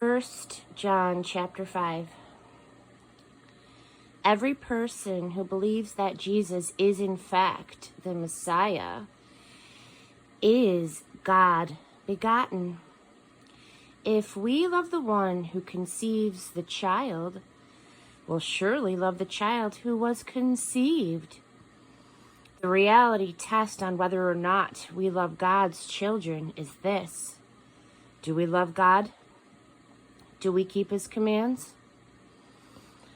First John chapter 5. Every person who believes that Jesus is in fact the Messiah is God begotten. If we love the one who conceives the child, we'll surely love the child who was conceived. The reality test on whether or not we love God's children is this: do we love God? Do we keep his commands?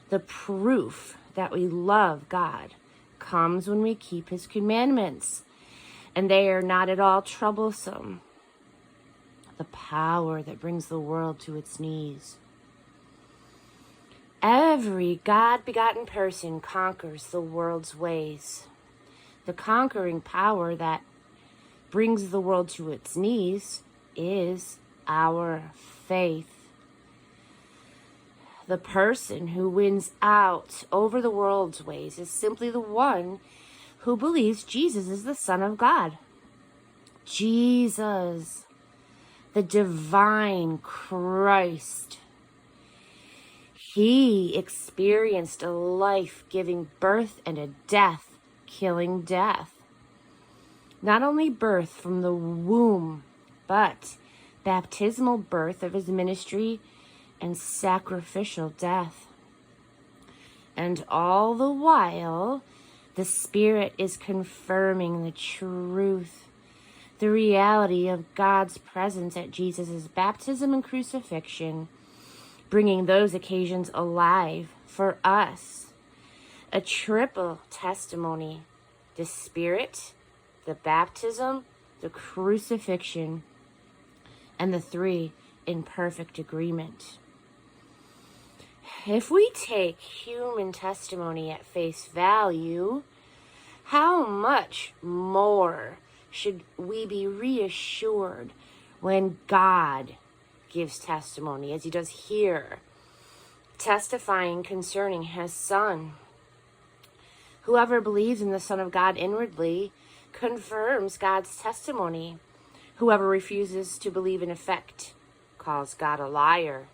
The proof that we love God comes when we keep his commandments, and they are not at all troublesome. The power that brings the world to its knees. Every God-begotten person conquers the world's ways. The conquering power that brings the world to its knees is our faith. The person who wins out over the world's ways is simply the one who believes Jesus is the Son of God. Jesus, the divine Christ. He experienced a life-giving birth and a death-killing death. Not only birth from the womb, but baptismal birth of his ministry and sacrificial death. And all the while, the Spirit is confirming the truth, the reality of God's presence at Jesus' baptism and crucifixion, bringing those occasions alive for us. A triple testimony: the Spirit, the baptism, the crucifixion, and the three in perfect agreement. If we take human testimony at face value, how much more should we be reassured when God gives testimony, as he does here, testifying concerning his Son? Whoever believes in the Son of God inwardly confirms God's testimony. Whoever refuses to believe in effect calls God a liar,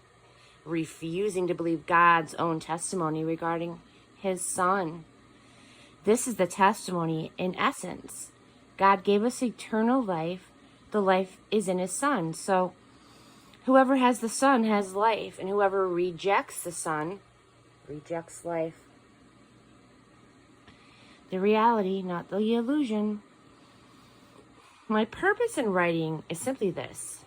refusing to believe God's own testimony regarding his Son. This is the testimony in essence. God gave us eternal life. The life is in his Son. So whoever has the Son has life, and whoever rejects the Son rejects life. The reality, not the illusion. My purpose in writing is simply this: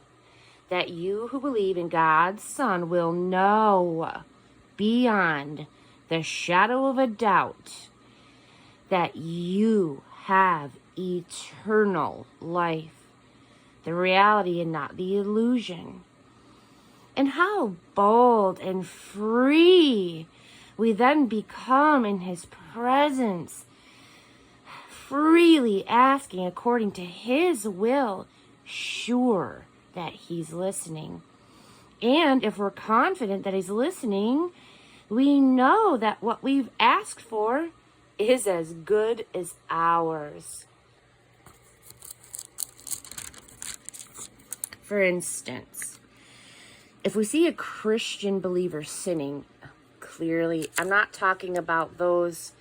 that you who believe in God's Son will know beyond the shadow of a doubt that you have eternal life. The reality and not the illusion. And how bold and free we then become in his presence, freely asking according to his will, sure that he's listening. And if we're confident that he's listening, we know that what we've asked for is as good as ours. For instance, if we see a Christian believer sinning, clearly, I'm not talking about those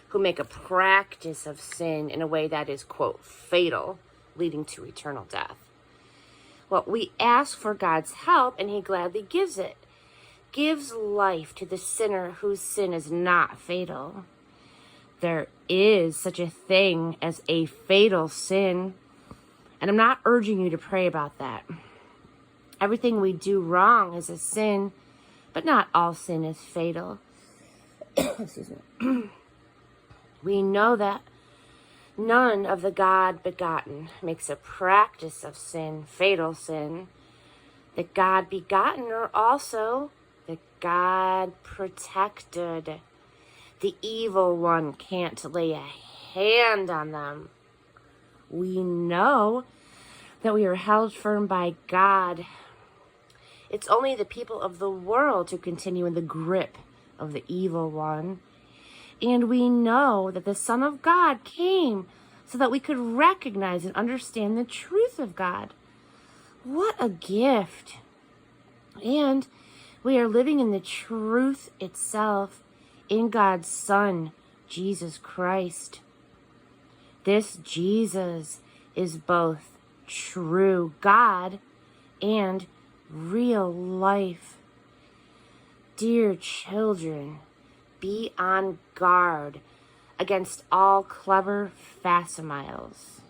who make a practice of sin in a way that is, quote, fatal, leading to eternal death. Well, we ask for God's help, and he gladly gives it. Gives life to the sinner whose sin is not fatal. There is such a thing as a fatal sin, and I'm not urging you to pray about that. Everything we do wrong is a sin, but not all sin is fatal. Excuse me. We know that none of the God-begotten makes a practice of sin, fatal sin. The God-begotten are also the God-protected. The evil one can't lay a hand on them. We know that we are held firm by God. It's only the people of the world who continue in the grip of the evil one. And we know that the Son of God came so that we could recognize and understand the truth of God. What a gift. And we are living in the truth itself in God's Son, Jesus Christ. This Jesus is both true God and real life. Dear children, be on guard against all clever facsimile.